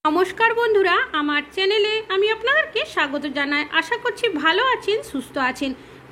নমস্কার বন্ধুরা, আমার চ্যানেলে আমি আপনাদেরকে স্বাগত জানাই। আশা করছি ভালো আছেন, সুস্থ আছেন।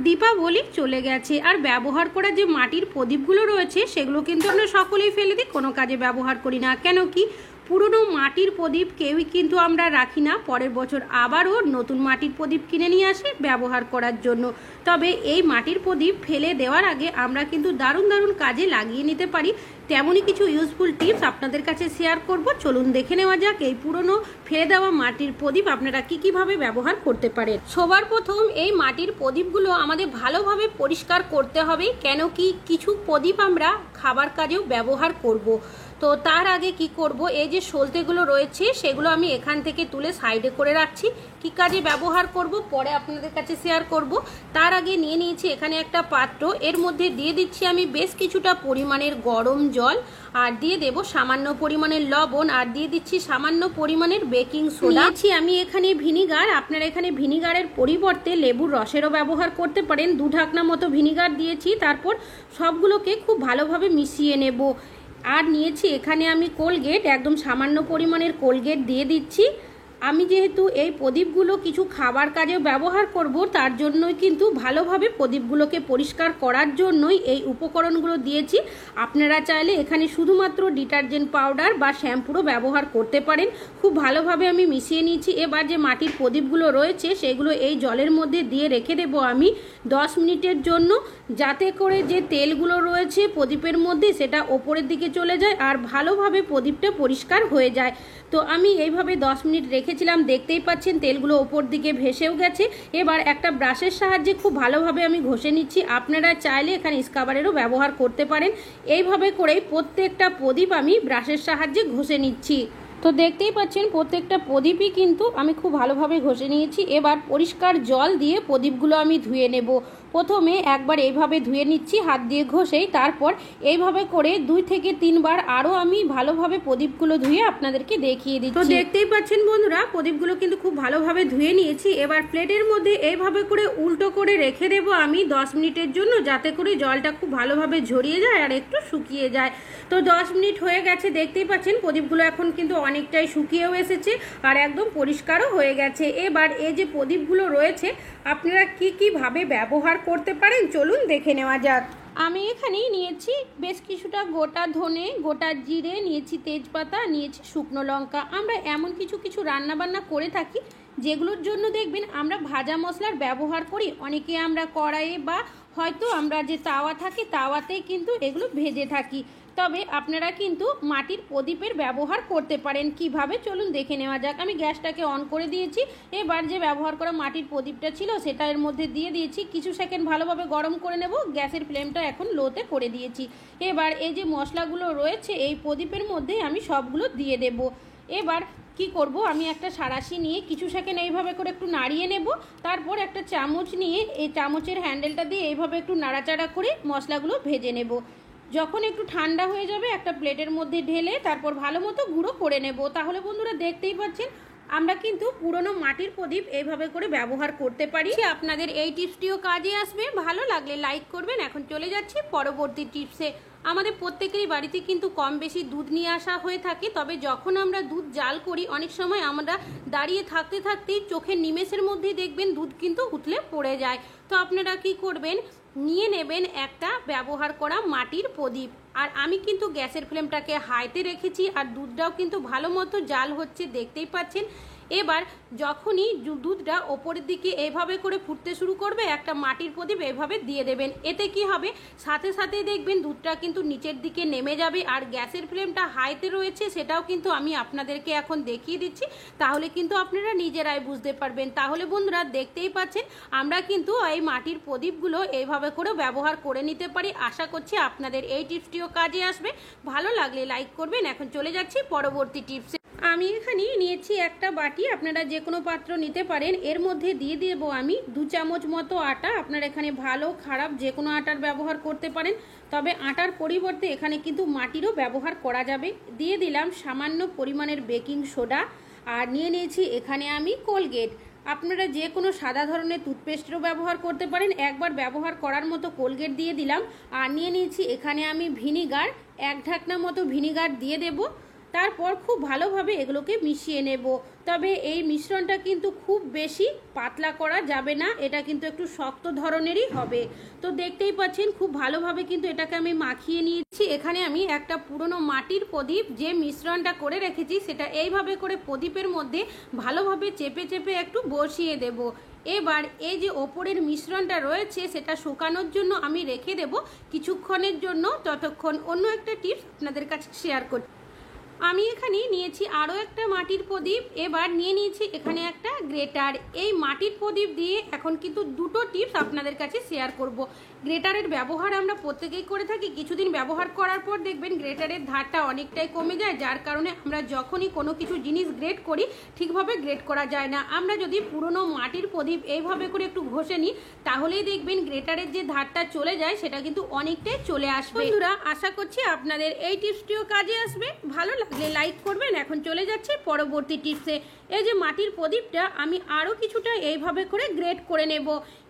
দীপাবলি চলে গেছে, আর ব্যবহার করা যে মাটির প্রদীপগুলো রয়েছে সেগুলো কিন্তু আমরা সকলেই ফেলে দিই, কোনো কাজে ব্যবহার করি না। কেন কি, পুরনো মাটির প্রদীপ কেউই কিন্তু আমরা রাখি না, পরের বছর আবারও নতুন মাটির প্রদীপ কিনে নিয়ে আসি ব্যবহার করার জন্য। তবে এই মাটির প্রদীপ ফেলে দেওয়ার আগে আমরা কিন্তু দারুণ দারুণ কাজে লাগিয়ে নিতে পারি, তেমনই কিছু ইউজফুল টিপস আপনাদের কাছে শেয়ার করব। চলুন দেখে নেওয়া যাক এই পুরনো ফেলে দেওয়া মাটির প্রদীপ আপনারা কীভাবে ব্যবহার করতে পারেন। সবার প্রথম এই মাটির প্রদীপগুলো আমাদের ভালোভাবে পরিষ্কার করতে হবে, কেন কি কিছু প্রদীপ আমরা খাবার কাজেও ব্যবহার করব। তো তার আগে কি করব, এই যে সলতেগুলো রয়েছে সেগুলো আমি এখান থেকে তুলে সাইডে করে রাখছি। কি কাজে ব্যবহার করব পরে আপনাদের কাছে শেয়ার করব। তার আগে নিয়ে নিয়েছি এখানে একটা পাত্র, এর মধ্যে দিয়ে দিচ্ছি আমি বেশ কিছুটা পরিমাণের গরম জল, আর দিয়ে দেব সামান্য পরিমাণের লবণ, আর দিয়ে দিচ্ছি সামান্য পরিমাণের বেকিং সোডা। নিয়েছি আমি এখানে ভিনিগার, আপনারা এখানে ভিনিগারের পরিবর্তে লেবুর রসেরও ব্যবহার করতে পারেন। 2 ঢাকনা মতো ভিনিগার দিয়েছি, তারপর সবগুলোকে খুব ভালোভাবে মিশিয়ে নেব। আর নিয়েছি এখানে আমি কোলগেট, একদম সামান্য পরিমাণের কোলগেট দিয়ে দিচ্ছি। আমি যেহেতু এই প্রদীপগুলো কিছু খাবার কাজেও ব্যবহার করব, তার জন্যই কিন্তু ভালোভাবে প্রদীপগুলোকে পরিষ্কার করার জন্যই এই উপকরণগুলো দিয়েছি। আপনারা চাইলে এখানে শুধুমাত্র ডিটারজেন্ট পাউডার বা শ্যাম্পুরও ব্যবহার করতে পারেন। খুব ভালোভাবে আমি মিশিয়ে নিয়েছি। এবার যে মাটির প্রদীপগুলো রয়েছে সেগুলো এই জলের মধ্যে দিয়ে রেখে দেব আমি 10 মিনিটের জন্য, যাতে করে যে তেলগুলো রয়েছে প্রদীপের মধ্যে সেটা ওপরের দিকে চলে যায় আর ভালোভাবে প্রদীপটা পরিষ্কার হয়ে যায়। তো আমি এইভাবে 10 মিনিট রেখেছিলাম, দেখতেই পাচ্ছেন তেলগুলো ওপর দিকে ভেসেও গেছে। এবার একটা ব্রাশের সাহায্যে খুব ভালোভাবে আমি ঘষে নিচ্ছি। আপনারা চাইলে এখানে স্ক্রাবারেরও ব্যবহার করতে পারেন। এইভাবে করেই প্রত্যেকটা প্রদীপ আমি ব্রাশের সাহায্যে ঘষে নিচ্ছি। তো দেখতেই পাচ্ছেন প্রত্যেকটা প্রদীপই কিন্তু আমি খুব ভালোভাবে ঘষে নিয়েছি। এবার পরিষ্কার জল দিয়ে প্রদীপগুলো আমি ধুয়ে নেব। প্রথমে একবার এইভাবে ধুয়ে নিচ্ছি হাত দিয়ে ঘষেই, তারপর এইভাবে করে 2 থেকে 3 বার আরও আমি ভালোভাবে প্রদীপগুলো ধুয়ে আপনাদেরকে দেখিয়ে দিচ্ছি। তো দেখতেই পাচ্ছেন বন্ধুরা, প্রদীপগুলো কিন্তু খুব ভালোভাবে ধুয়ে নিয়েছি। এবার প্লেটের মধ্যে এইভাবে করে উল্টো করে রেখে দেবো আমি 10 মিনিটের জন্য, যাতে করে জলটা খুব ভালোভাবে ঝরিয়ে যায় আর একটু শুকিয়ে যায়। তো 10 মিনিট হয়ে গেছে, দেখতেই পাচ্ছেন প্রদীপগুলো এখন কিন্তু অনেকটাই শুকিয়েও এসেছে আর একদম পরিষ্কারও হয়ে গেছে। এবার এই যে প্রদীপগুলো রয়েছে আপনারা কীভাবে ব্যবহার করতে পারেন চলুন দেখে নেওয়া যাক। আমি এখানে নিয়েছি বেশ কিছুটা গোটা ধনে, গোটা জিরে, নিয়েছি তেজপাতা, নিয়েছি শুকনো লঙ্কা। আমরা এমন কিছু রান্নাবান্না করে থাকি যেগুলোর জন্য দেখবেন আমরা ভাজা মশলার ব্যবহার করি। অনেকে আমরা কড়াইয়ে বা হয়তো আমরা যে তাওয়া থাকে তাওয়াতেই কিন্তু এগুলো ভেজে থাকি। তবে আপনারা কিন্তু মাটির প্রদীপের ব্যবহার করতে পারেন। কিভাবে চলুন দেখে নেওয়া যাক। আমি গ্যাসটাকে অন করে দিয়েছি। এবার যে ব্যবহার করা মাটির প্রদীপটা ছিল সেটা এর মধ্যে দিয়ে দিয়েছি। কিছু সেকেন্ড ভালোভাবে গরম করে নেব। গ্যাসের ফ্লেমটা এখন লোতে করে দিয়েছি। এবার এই যে মশলাগুলো রয়েছে এই প্রদীপের মধ্যে আমি সবগুলো দিয়ে দেব। এবার কি করব, আমি একটা সাঁড়াশি নিয়ে কিছু সেকেন্ড এইভাবে করে একটু নাড়িয়ে নেব। তারপর একটা চামচ নিয়ে এই চামচের হ্যান্ডেলটা দিয়ে এইভাবে একটু নাড়াচাড়া করে মশলাগুলো ভেজে নেব। যখন একটু ঠান্ডা হয়ে যাবে একটা প্লেটের মধ্যে ঢেলে তারপর ভালো মতো গুঁড়ো করে নেব। তাহলে বন্ধুরা দেখতেই পাচ্ছেন আমরা কিন্তু পুরনো মাটির প্রদীপ এইভাবে করে ব্যবহার করতে পারি। আপনাদের এই টিপসটিও কাজে আসবে। ভালো লাগলে লাইক করবেন। এখন চলে যাচ্ছি পরবর্তী টিপসে। আমাদের প্রত্যেকেরই বাড়িতে কিন্তু কম বেশি দুধ নিয়ে আসা হয়ে থাকে। তবে যখন আমরা দুধ জাল করি অনেক সময় আমরা দাঁড়িয়ে থাকতে থাকতেই চোখের নিমেষের মধ্যেই দেখবেন দুধ কিন্তু উতলে পড়ে যায়। তো আপনারা কি করবেন, নিয়ে নেবেন একটা ব্যবহার করা মাটির প্রদীপ। আর আমি কিন্তু গ্যাসের ফ্লেমটাকে হাইতে রেখেছি আর দুধটাও কিন্তু ভালো মতো জাল হচ্ছে, দেখতেই পাচ্ছেন। এবার যখনই দুধটা ওপরের দিকে এইভাবে করে ফুটতে শুরু করবে একটা মাটির প্রদীপ এইভাবে দিয়ে দেবেন। এতে কি হবে, সাথে সাথেই দেখবেন দুধটা কিন্তু নিচের দিকে নেমে যাবে। আর গ্যাসের ফ্লেমটা হাইতে রয়েছে সেটাও কিন্তু আমি আপনাদেরকে এখন দেখিয়ে দিচ্ছি, তাহলে কিন্তু আপনারা নিজেরাই বুঝতে পারবেন। তাহলে বন্ধুরা দেখতেই পাচ্ছেন আমরা কিন্তু এই মাটির প্রদীপগুলো এইভাবে করে ব্যবহার করে নিতে পারি। আশা করছি আপনাদের এই টিপসটিও কাজে আসবে। ভালো লাগলে লাইক করবেন। এখন চলে যাচ্ছি পরবর্তী টিপসে। আমি এখানে নিয়েছি একটা বাটি, আপনারা যে কোনো পাত্র নিতে পারেন। এর মধ্যে দিয়ে দেব আমি 2 চামচ মতো আটা। আপনারা এখানে ভালো খারাপ যে কোনো আটার ব্যবহার করতে পারেন, তবে আটার পরিবর্তে এখানে কিন্তু মাটিরও ব্যবহার করা যাবে। দিয়ে দিলাম সামান্য পরিমাণের বেকিং সোডা, আর নিয়ে নিয়েছি এখানে আমি কোলগেট। আপনারা যে কোনো সাদা ধরনের টুথপেস্টেরও ব্যবহার করতে পারেন। একবার ব্যবহার করার মতো কোলগেট দিয়ে দিলাম। আর নিয়ে নিয়েছি এখানে আমি ভিনিগার, 1 ঢাকনা মতো ভিনিগার দিয়ে দেব। তারপর খুব ভালোভাবে এগুলোকে মিশিয়ে নেব। তবে এই মিশ্রণটা কিন্তু খুব বেশি পাতলা করা যাবে না, এটা কিন্তু একটু শক্ত ধরনেরই হবে। তো দেখতেই পাচ্ছেন খুব ভালোভাবে কিন্তু এটাকে আমি মাখিয়ে নিয়েছি। এখানে আমি একটা পুরনো মাটির প্রদীপ যে মিশ্রণটা করে রেখেছি সেটা এইভাবে করে প্রদীপের মধ্যে ভালোভাবে চেপে চেপে একটু বসিয়ে দেব। এবার এই যে ওপরের মিশ্রণটা রয়েছে সেটা শুকানোর জন্য আমি রেখে দেব কিছুক্ষণের জন্য, ততক্ষণ অন্য একটা টিপস আপনাদের কাছে শেয়ার করছি। আমি এখানে নিয়েছি আরও একটা মাটির প্রদীপ, এবার নিয়ে নিয়েছি এখানে একটা গ্রেটার। এই মাটির প্রদীপ দিয়ে এখন কিন্তু দুটো টিপস আপনাদের কাছে শেয়ার করব। গ্রেটারের ব্যবহার আমরা প্রত্যেকেই করে থাকি, কিছুদিন ব্যবহার করার পর দেখবেন গ্রেটারের ধারটা অনেকটাই কমে যায়, যার কারণে আমরা যখনই কোনো কিছু জিনিস গ্রেট করি ঠিকভাবে গ্রেট করা যায় না। আমরা যদি পুরনো মাটির প্রদীপ এইভাবে করে একটু ঘষে নিই তাহলেই দেখবেন গ্রেটারের যে ধারটা চলে যায় সেটা কিন্তু অনেকটাই চলে আসবে। বন্ধুরা, আশা করছি আপনাদের এই টিপসটিও কাজে আসবে। ভালো লাগলে লাইক করবেন। এখন চলে যাচ্ছে পরবর্তী টিপসে। এই যে মাটির প্রদীপটা আমি আরও কিছুটা এইভাবে করে গ্রেট করে নেব।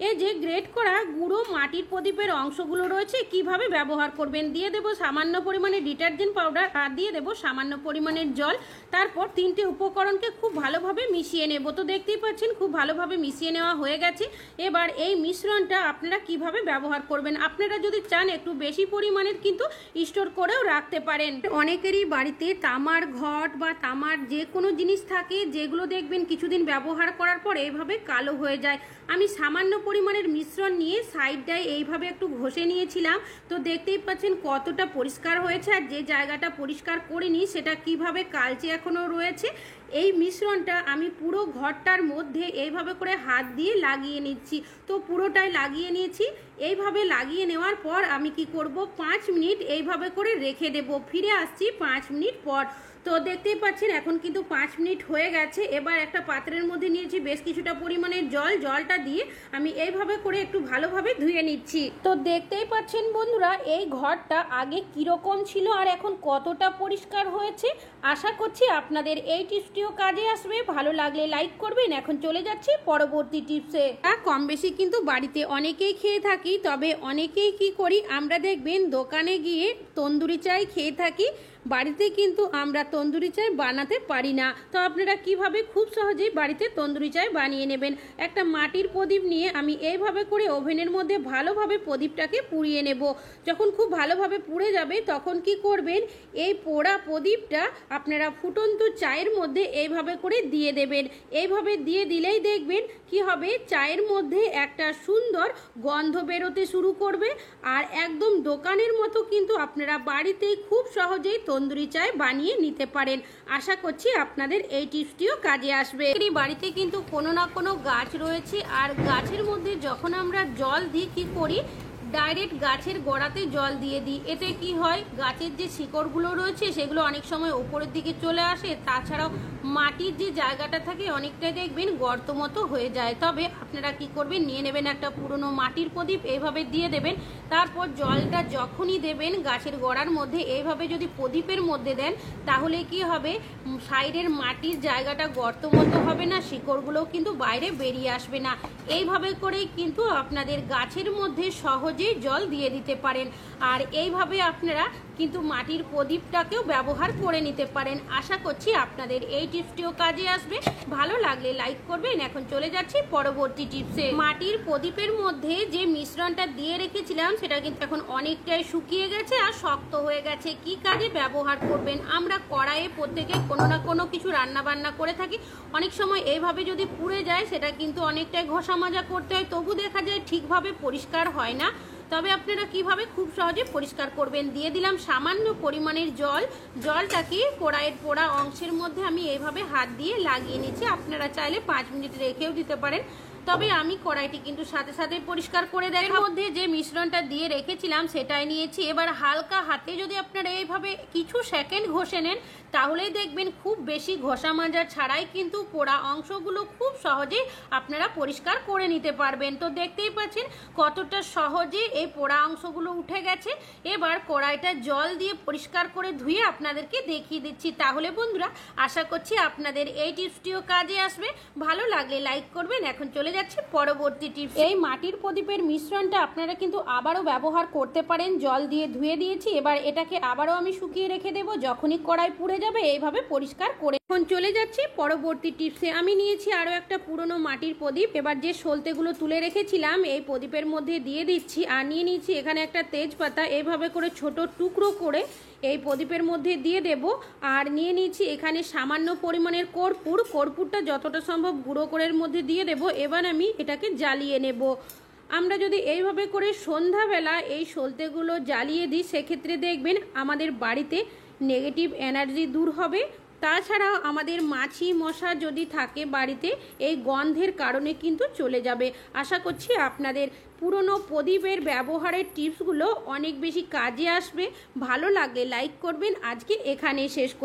এই যে গ্রেট করা গুঁড়ো মাটির প্রদীপের অংশগুলো রয়েছে কিভাবে ব্যবহার করবেন, দিয়ে দেব সামান্য পরিমাণে ডিটারজেন্ট পাউডার আর দিয়ে দেব সামান্য পরিমাণের জল। তারপর তিনটে উপকরণকে খুব ভালোভাবে মিশিয়ে নেব। তো দেখতেই পাচ্ছেন খুব ভালোভাবে মিশিয়ে নেওয়া হয়ে গেছে। এবার এই মিশ্রণটা আপনারা কিভাবে ব্যবহার করবেন, আপনারা যদি চান একটু বেশি পরিমাণের কিন্তু স্টোর করেও রাখতে পারেন। অনেকেরই বাড়িতে তামার ঘট বা তামার যে কোনো জিনিস থাকে যেগুলো দেখবেন কিছুদিন ব্যবহার করার পর এইভাবে কালো হয়ে যায়। আমি সামান্য পরিমাণের মিশ্রণ নিয়ে সাইডটায় এইভাবে একটু ঘষে নিয়েছিলাম। তো দেখতেই পাচ্ছেন কতটা পরিষ্কার হয়েছে, আর যে জায়গাটা পরিষ্কার করিনি সেটা কিভাবে কালচে এখনো রয়েছে। এই মিশ্রণটা আমি পুরো ঘরটার মধ্যে এইভাবে করে হাত দিয়ে লাগিয়ে নিচ্ছি। তো পুরোটাই লাগিয়ে নিয়েছি। এইভাবে লাগিয়ে নেওয়ার পর আমি কি করব, 5 মিনিট এইভাবে করে রেখে দেব। ফিরে আসছি 5 মিনিট পর। তো দেখতেই পাচ্ছেন এখন কিন্তু 5 মিনিট হয়ে গেছে। এবার একটা পাত্রের মধ্যে নিয়েছি বেশ কিছুটা পরিমাণের জল, জলটা দিয়ে আমি এইভাবে করে একটু ভালোভাবে ধুয়ে নিচ্ছি। তো দেখতেই পাচ্ছেন বন্ধুরা এই ঘরটা আগে কিরকম ছিল আর এখন কতটা পরিষ্কার হয়েছে। আশা করছি আপনাদের এই টিপসটিও কাজে আসবে। ভালো লাগলে লাইক করবেন। এখন চলে যাচ্ছি পরবর্তী টিপসে। কম বেশি কিন্তু বাড়িতে অনেকেই খেয়ে থাকি, তবে অনেকেই কি করি আমরা দেখবেন দোকানে গিয়ে তন্দুরি চাই খেয়ে থাকি, বাড়িতে কিন্তু আমরা তন্দুরি চাই বানাতে পারি না। তো আপনারা কিভাবে খুব সহজেই বাড়িতে তন্দুরি চাই বানিয়ে নেবেন। একটা মাটির প্রদীপ নিয়ে আমি এইভাবে করে ওভেনের মধ্যে ভালোভাবে প্রদীপটাকে পুড়িয়ে নেব। যখন খুব ভালোভাবে পুড়ে যাবে তখন কি করবেন, এই পোড়া প্রদীপটা আপনারা ফুটন্ত চায়ের মধ্যে এইভাবে করে দিয়ে দেবেন। এইভাবে দিয়ে দিলেই দেখবেন কি হবে, চায়ের মধ্যে একটা সুন্দর গন্ধ বেরোতে শুরু করবে, আর একদম দোকানের মতো কিন্তু আপনারা বাড়িতেই খুব সহজেই তন্দুরি চায় বানিয়ে নিতে পারেন। আশা করছি আপনাদের এই টিপসটিও কাজে আসবে। বাড়িতে কিন্তু কোনো না কোনো গাছ রয়েছে, আর গাছের মধ্যে যখন আমরা জল দিই কি করি, ডাইরেক্ট গাছের গোড়াতে জল দিয়ে দিই। এতে কি হয়, গাছের যে শিকড়গুলো রয়েছে সেগুলো অনেক সময় উপরের দিকে চলে আসে, তাছাড়াও মাটির যে জায়গাটা থাকে অনেকটাই দেখবেন গর্ত মতো হয়ে যায়। তবে আপনারা কি করবেন, নিয়ে নেবেন একটা পুরনো মাটির প্রদীপ, এইভাবে দিয়ে দেবেন। তারপর জলটা যখনই দেবেন গাছের গোড়ার মধ্যে এইভাবে যদি প্রদীপের মধ্যে দেন তাহলে কি হবে, সাইডের মাটির জায়গাটা গর্ত মতো হবে না, শিকড়গুলোও কিন্তু বাইরে বেরিয়ে আসবে না। এইভাবে করেই কিন্তু আপনাদের গাছের মধ্যে সহজেই জল দিয়ে দিতে পারেন। আর এইভাবে আপনারা কিন্তু মাটির প্রদীপটাকেও ব্যবহার করে নিতে পারেন। আশা করছি আপনাদের এই টিপসটিও কাজে আসবে। ভালো লাগলে লাইক করবেন। এখন চলে যাচ্ছি পরবর্তী টিপসে। মাটির প্রদীপের মধ্যে যে মিশ্রণটা দিয়ে রেখেছিলাম সেটা কিন্তু এখন অনেকটাই শুকিয়ে গেছে আর শক্ত হয়ে গেছে। কি কাজে ব্যবহার করবেন, আমরা কড়াইয়ে প্রত্যেকে কোনো না কোনো কিছু রান্না বান্না করে থাকি, অনেক সময় এইভাবে যদি পুড়ে যায় সেটা কিন্তু অনেকটাই ঘষা মাজা করতে হয়, তবু দেখা যায় ঠিকভাবে পরিষ্কার হয় না। তবে আপনারা কিভাবে খুব সহজে পরিষ্কার করবেন, দিয়ে দিলাম সামান্য পরিমাণের জল। জলটাকে কড়াইয়ের পোড়া অংশের মধ্যে আমি এইভাবে হাত দিয়ে লাগিয়ে নিচ্ছি। আপনারা চাইলে 5 মিনিট রেখেও দিতে পারেন, তবে আমি কড়াইটি কিন্তু সাথে সাথে পরিষ্কার করে দেয়। এর মধ্যে যে মিশ্রণটা দিয়ে রেখেছিলাম সেটাই নিয়েছি। এবার হালকা হাতে যদি আপনারা এইভাবে কিছু সেকেন্ড ঘষে নেন তাহলেই দেখবেন খুব বেশি ঘষা মাজা ছাড়াই কিন্তু পোড়া অংশগুলো খুব সহজেই আপনারা পরিষ্কার করে নিতে পারবেন। তো দেখতেই পাচ্ছেন কতটা সহজে এই পোড়া অংশগুলো উঠে গেছে। এবার কড়াইটা জল দিয়ে পরিষ্কার করে ধুয়ে আপনাদেরকে দেখিয়ে দিচ্ছি। তাহলে বন্ধুরা আশা করছি আপনাদের এই টিপসটিও কাজে আসবে। ভালো লাগলে লাইক করবেন। এখন চলে যাচ্ছি পরবর্তী টিপস। এই মাটির প্রদীপের মিশ্রণটা আপনারা কিন্তু আবারও ব্যবহার করতে পারেন। জল দিয়ে ধুয়ে দিয়েছি, এবার এটাকে আবারও আমি শুকিয়ে রেখে দেবো। যখনই কড়াই পুড়ে যাবে এইভাবে পরিষ্কার করে। এখন চলে যাচ্ছি পরবর্তী টিপসে। আমি নিয়েছি আরও একটা পুরনো মাটির প্রদীপ। এবার যে সলতেগুলো তুলে রেখেছিলাম এই প্রদীপের মধ্যে দিয়ে দিচ্ছি। আর নিয়ে নিচ্ছি এখানে একটা তেজপাতা, এইভাবে করে ছোট টুকরো করে এই প্রদীপের মধ্যে দিয়ে দেব। আর নিয়ে নিচ্ছি এখানে সামান্য পরিমাণের কর্পূর। কর্পূরটা যতটা সম্ভব গুঁড়ো করে এর মধ্যে দিয়ে দেব। এবার আমি এটাকে জ্বালিয়ে নেব। আমরা যদি এইভাবে করে সন্ধ্যাবেলা এই সলতেগুলো জ্বালিয়ে দিই, সেক্ষেত্রে দেখবেন আমাদের বাড়িতে নেগেটিভ এনার্জি দূর হবে। তাছাড়াও আমাদের মাছি মশা যদি থাকে বাড়িতে, এই গন্ধের কারণে কিন্তু চলে যাবে। আশা করছি আপনাদের পুরনো প্রদীপের ব্যবহারের টিপসগুলো অনেক বেশি কাজে আসবে। ভালো লাগলে লাইক করবেন। আজকে এখানেই শেষ করছি।